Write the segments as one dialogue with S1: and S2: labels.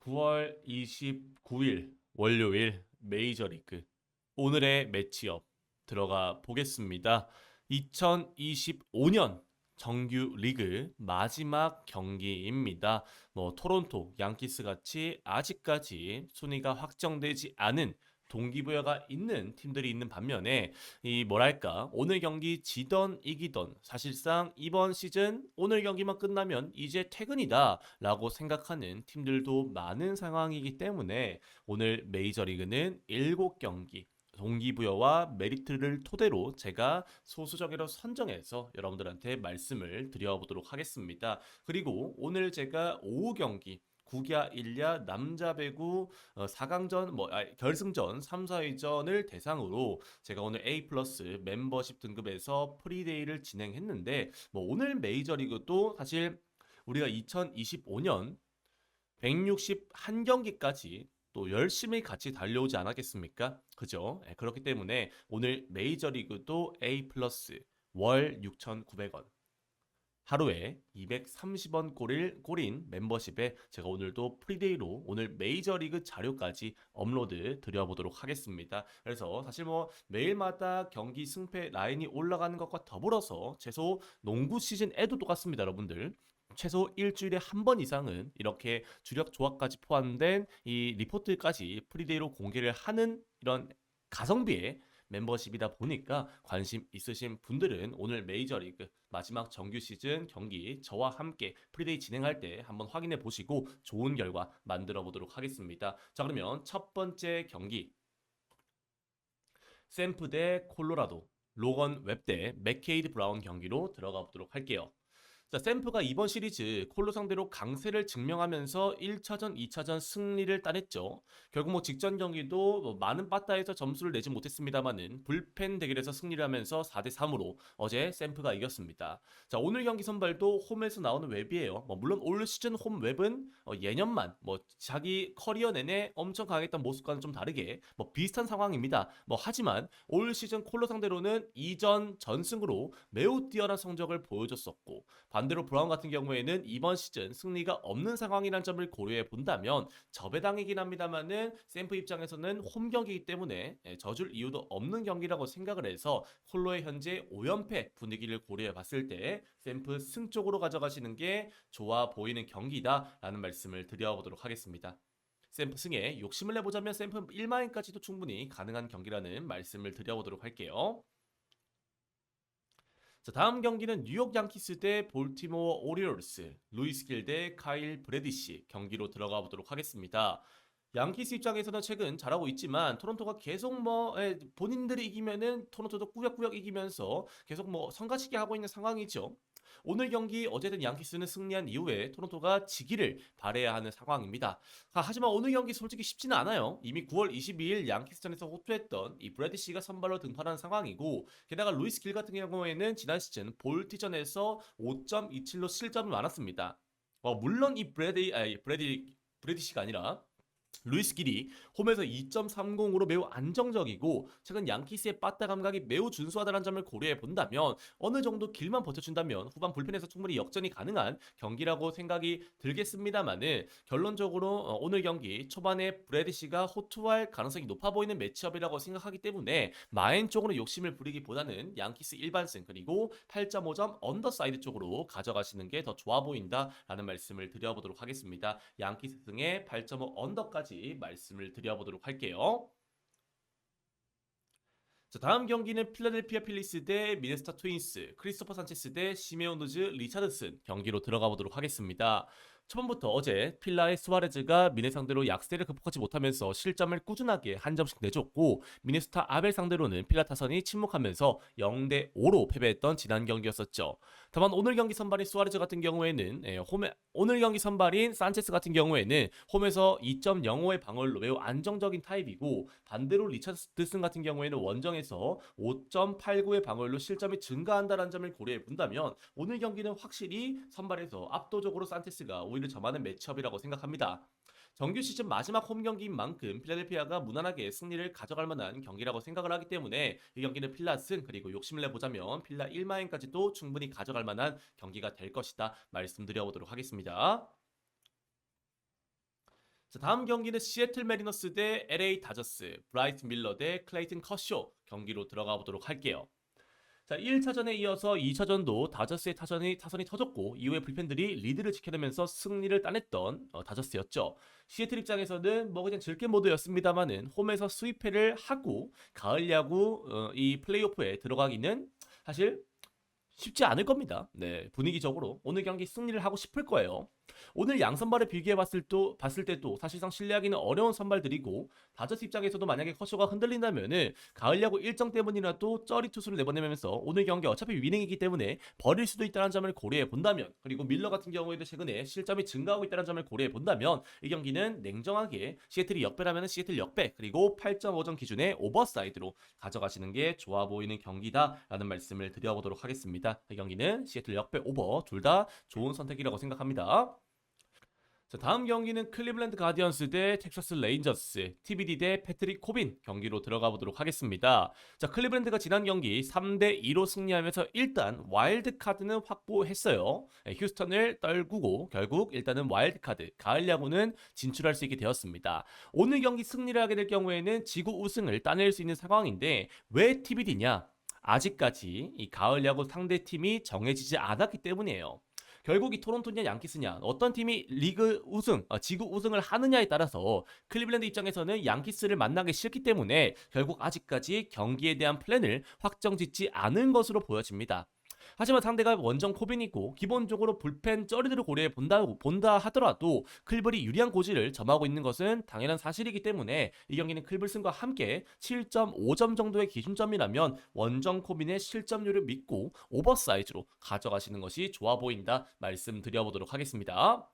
S1: 9월 29일 월요일 메이저리그 오늘의 매치업 들어가 보겠습니다. 2025년 정규 리그 마지막 경기입니다. 토론토 양키스 같이 아직까지 순위가 확정되지 않은 동기부여가 있는 팀들이 있는 반면에 이 뭐랄까 오늘 경기 지던 이기던 사실상 이번 시즌 오늘 경기만 끝나면 이제 퇴근이다 라고 생각하는 팀들도 많은 상황이기 때문에 오늘 메이저리그는 7경기 동기부여와 메리트를 토대로 제가 소수정예로 선정해서 여러분들한테 말씀을 드려보도록 하겠습니다. 그리고 오늘 제가 오후 경기 국야, 일야, 남자 배구 4강전 결승전 3, 4위전을 대상으로 제가 오늘 A 플러스 멤버십 등급에서 프리데이를 진행했는데 오늘 메이저리그도 사실 우리가 2025년 161경기까지 또 열심히 같이 달려오지 않았겠습니까? 그죠? 그렇기 때문에 오늘 메이저리그도 A 플러스 월 6,900원 하루에 230원 꼴인 멤버십에 제가 오늘도 프리데이로 오늘 메이저리그 자료까지 업로드 드려보도록 하겠습니다. 그래서 사실 매일마다 경기 승패 라인이 올라가는 것과 더불어서 최소 농구 시즌에도 똑같습니다, 여러분들. 최소 일주일에 한 번 이상은 이렇게 주력 조합까지 포함된 이 리포트까지 프리데이로 공개를 하는 이런 가성비의 멤버십이다 보니까 관심 있으신 분들은 오늘 메이저리그 마지막 정규 시즌 경기 저와 함께 프리데이 진행할 때 한번 확인해 보시고 좋은 결과 만들어 보도록 하겠습니다. 자, 그러면 첫 번째 경기 샘프 대 콜로라도, 로건 웹 대 맥케이드 브라운 경기로 들어가 보도록 할게요. 자, 샘프가 이번 시리즈 콜로 상대로 강세를 증명하면서 1차전, 2차전 승리를 따냈죠. 결국 직전 경기도 많은 빠따에서 점수를 내지 못했습니다만은 불펜 대결에서 승리를 하면서 4대3으로 어제 샘프가 이겼습니다. 자, 오늘 경기 선발도 홈에서 나오는 웹이에요. 물론 올 시즌 홈 웹은 예년만 자기 커리어 내내 엄청 강했던 모습과는 좀 다르게 비슷한 상황입니다. 하지만 올 시즌 콜로 상대로는 이전 전승으로 매우 뛰어난 성적을 보여줬었고 반대로 브라운 같은 경우에는 이번 시즌 승리가 없는 상황이란 점을 고려해 본다면 저배당이긴 합니다만은 샘프 입장에서는 홈 경기이기 때문에 져줄 이유도 없는 경기라고 생각을 해서 콜로의 현재 5연패 분위기를 고려해 봤을 때 샘프 승 쪽으로 가져가시는 게 좋아 보이는 경기다라는 말씀을 드려보도록 하겠습니다. 샘프 승에 욕심을 내보자면 샘프 1마인까지도 충분히 가능한 경기라는 말씀을 드려보도록 할게요. 자, 다음 경기는 뉴욕 양키스 대 볼티모어 오리올스, 루이스 길 대 카일 브래디시 경기로 들어가 보도록 하겠습니다. 양키스 입장에서는 최근 잘하고 있지만 토론토가 계속 본인들이 이기면은 토론토도 꾸역꾸역 이기면서 계속 성가시게 하고 있는 상황이죠. 오늘 경기 어제는 양키스는 승리한 이후에 토론토가 지기를 바라야 하는 상황입니다. 하지만 오늘 경기 솔직히 쉽지는 않아요. 이미 9월 22일 양키스전에서 호투했던 이 브래디시가 선발로 등판한 상황이고 게다가 루이스 길 같은 경우에는 지난 시즌 볼티전에서 5.27로 실점이 많았습니다. 물론 이 브래디시가 아니라 루이스 길이 홈에서 2.30으로 매우 안정적이고 최근 양키스의 빠따 감각이 매우 준수하다는 점을 고려해 본다면 어느 정도 길만 버텨준다면 후반 불펜에서 충분히 역전이 가능한 경기라고 생각이 들겠습니다만은 결론적으로 오늘 경기 초반에 브래디시가 호투할 가능성이 높아 보이는 매치업이라고 생각하기 때문에 마인 쪽으로 욕심을 부리기보다는 양키스 일반승 그리고 8.5점 언더사이드 쪽으로 가져가시는 게 더 좋아 보인다라는 말씀을 드려보도록 하겠습니다. 양키스 승의 8.5 언더까지 말씀을 드려보도록 할게요. 자, 다음 경기는 필라델피아 필리스 대 미네소타 트윈스, 크리스토퍼 산체스 대 시메온 누즈 리차드슨 경기로 들어가 보도록 하겠습니다. 초반부터 어제 필라의 스와레즈가 미네 상대로 약세를 극복하지 못하면서 실점을 꾸준하게 한 점씩 내줬고 미네소타 아벨 상대로는 필라 타선이 침묵하면서 0대5로 패배했던 지난 경기였었죠. 다만 오늘 경기 선발인 스와레즈 같은 경우에는 오늘 경기 선발인 산체스 같은 경우에는 홈에서 2.05의 방어율로 매우 안정적인 타입이고 반대로 리차드슨 같은 경우에는 원정에서 5.89의 방어율로 실점이 증가한다는 점을 고려해 본다면 오늘 경기는 확실히 선발에서 압도적으로 산체스가 오히려 점하는 매치업이라고 생각합니다. 정규 시즌 마지막 홈 경기인 만큼 필라델피아가 무난하게 승리를 가져갈 만한 경기라고 생각을 하기 때문에 이 경기는 필라 승 그리고 욕심을 내보자면 필라 1마인까지도 충분히 가져갈 만한 경기가 될 것이다 말씀드려보도록 하겠습니다. 자, 다음 경기는 시애틀 메리너스 대 LA 다저스, 브라이트 밀러 대 클레이튼 커쇼 경기로 들어가 보도록 할게요. 자, 1차전에 이어서 2차전도 다저스의 타선이 터졌고 이후에 불펜들이 리드를 지켜내면서 승리를 따냈던 다저스였죠. 시애틀 입장에서는 뭐 그냥 즐겜 모드였습니다만은 홈에서 수입회를 하고 가을 야구 이 플레이오프에 들어가기는 사실 쉽지 않을 겁니다. 네, 분위기적으로 오늘 경기 승리를 하고 싶을 거예요. 오늘 양 선발을 비교해 봤을 때도 사실상 신뢰하기는 어려운 선발들이고 다저스 입장에서도 만약에 커쇼가 흔들린다면은 가을 야구 일정 때문이라도 쩌리 투수를 내보내면서 오늘 경기 어차피 위닝이기 때문에 버릴 수도 있다는 점을 고려해 본다면, 그리고 밀러 같은 경우에도 최근에 실점이 증가하고 있다는 점을 고려해 본다면 이 경기는 냉정하게 시애틀이 역배라면 시애틀 역배, 그리고 8.5점 기준의 오버사이드로 가져가시는 게 좋아 보이는 경기다라는 말씀을 드려보도록 하겠습니다. 이 경기는 시애틀 역배 오버 둘 다 좋은 선택이라고 생각합니다. 자, 다음 경기는 클리블랜드 가디언스 대 텍사스 레인저스, TBD 대 패트릭 코빈 경기로 들어가 보도록 하겠습니다. 자, 클리블랜드가 지난 경기 3대2로 승리하면서 일단 와일드카드는 확보했어요. 휴스턴을 떨구고 결국 일단은 와일드카드, 가을 야구는 진출할 수 있게 되었습니다. 오늘 경기 승리를 하게 될 경우에는 지구 우승을 따낼 수 있는 상황인데 왜 TBD냐? 아직까지 이 가을 야구 상대 팀이 정해지지 않았기 때문이에요. 결국 이 토론토냐 양키스냐 어떤 팀이 리그 우승, 지구 우승을 하느냐에 따라서 클리블랜드 입장에서는 양키스를 만나기 싫기 때문에 결국 아직까지 경기에 대한 플랜을 확정짓지 않은 것으로 보여집니다. 하지만 상대가 원정 코빈이고 기본적으로 불펜 쩌리들을 고려해 본다 하더라도 클블이 유리한 고지를 점하고 있는 것은 당연한 사실이기 때문에 이 경기는 클블슨과 함께 7.5점 정도의 기준점이라면 원정 코빈의 실점률을 믿고 오버사이즈로 가져가시는 것이 좋아 보인다 말씀드려보도록 하겠습니다.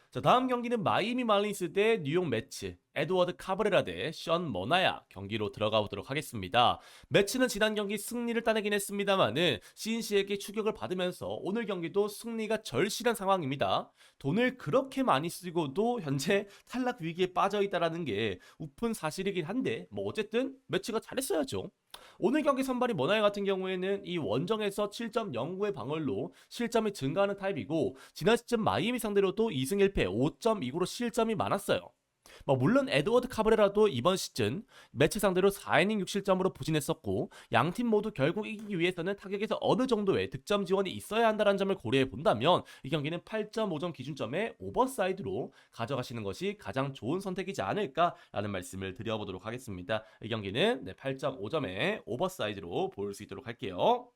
S1: 자, 다음 경기는 마이애미 말린스 대 뉴욕 매츠, 에드워드 카브레라 대 션 머나야 경기로 들어가 보도록 하겠습니다. 매츠는 지난 경기 승리를 따내긴 했습니다만은 CNC에게 추격을 받으면서 오늘 경기도 승리가 절실한 상황입니다. 돈을 그렇게 많이 쓰고도 현재 탈락 위기에 빠져 있다라는 게 우픈 사실이긴 한데 뭐 어쨌든 매츠가 잘했어야죠. 오늘 경기 선발이 머나이 같은 경우에는 이 원정에서 7.09의 방어율로 실점이 증가하는 타입이고 지난 시즌 마이애미 상대로도 2승 1패 5.29로 실점이 많았어요. 뭐 물론 에드워드 카브레라도 이번 시즌 매치 상대로 4이닝 6실점으로 부진했었고 양팀 모두 결국 이기기 위해서는 타격에서 어느 정도의 득점 지원이 있어야 한다는 점을 고려해 본다면 이 경기는 8.5점 기준점의 오버사이드로 가져가시는 것이 가장 좋은 선택이지 않을까라는 말씀을 드려보도록 하겠습니다. 이 경기는 8.5점의 오버사이드로 볼 수 있도록 할게요.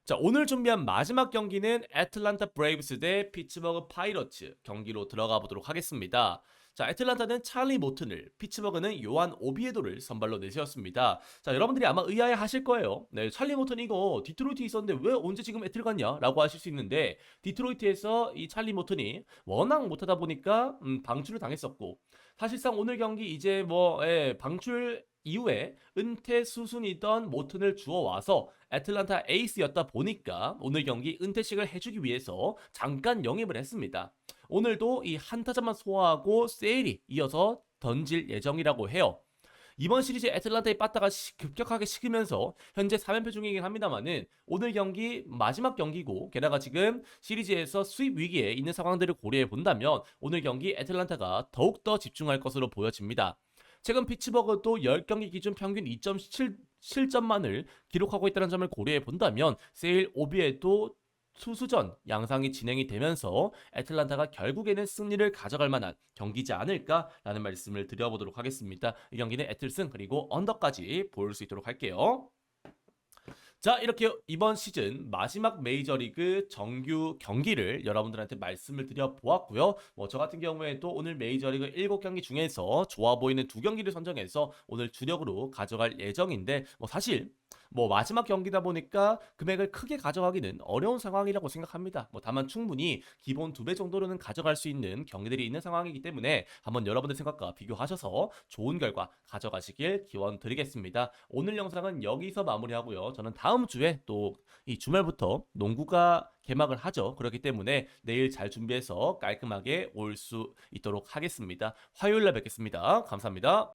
S1: 자, 오늘 준비한 마지막 경기는 애틀란타 브레이브스 대 피츠버그 파이러츠 경기로 들어가 보도록 하겠습니다. 자, 애틀란타는 찰리 모튼을, 피츠버그는 요한 오비에도를 선발로 내세웠습니다. 자, 여러분들이 아마 의아해 하실 거예요. 네, 찰리 모튼 이거 디트로이트에 있었는데 왜 언제 지금 애틀 갔냐? 라고 하실 수 있는데 디트로이트에서 이 찰리 모튼이 워낙 못하다 보니까 방출을 당했었고 사실상 오늘 경기 이제 방출 이후에 은퇴 수순이던 모튼을 주워와서 애틀란타 에이스였다 보니까 오늘 경기 은퇴식을 해주기 위해서 잠깐 영입을 했습니다. 오늘도 이 한타자만 소화하고 세일이 이어서 던질 예정이라고 해요. 이번 시리즈 애틀란타의 빠따가 급격하게 식으면서 현재 3연패 중이긴 합니다만은 오늘 경기 마지막 경기고 게다가 지금 시리즈에서 수입 위기에 있는 상황들을 고려해 본다면 오늘 경기 애틀란타가 더욱더 집중할 것으로 보여집니다. 최근 피츠버그도 10경기 기준 평균 2.7점만을 기록하고 있다는 점을 고려해 본다면 세일 오비에도 수수전 양상이 진행이 되면서 애틀란타가 결국에는 승리를 가져갈 만한 경기지 않을까라는 말씀을 드려보도록 하겠습니다. 이 경기는 애틀승 그리고 언더까지 볼 수 있도록 할게요. 자, 이렇게 이번 시즌 마지막 메이저리그 정규 경기를 여러분들한테 말씀을 드려보았고요. 뭐 저 같은 경우에도 오늘 메이저리그 7경기 중에서 좋아 보이는 2경기를 선정해서 오늘 주력으로 가져갈 예정인데 사실 마지막 경기다 보니까 금액을 크게 가져가기는 어려운 상황이라고 생각합니다. 다만 충분히 기본 2배 정도로는 가져갈 수 있는 경기들이 있는 상황이기 때문에 한번 여러분들 생각과 비교하셔서 좋은 결과 가져가시길 기원 드리겠습니다. 오늘 영상은 여기서 마무리하고요. 저는 다음 주에 또 이 주말부터 농구가 개막을 하죠. 그렇기 때문에 내일 잘 준비해서 깔끔하게 올 수 있도록 하겠습니다. 화요일날 뵙겠습니다. 감사합니다.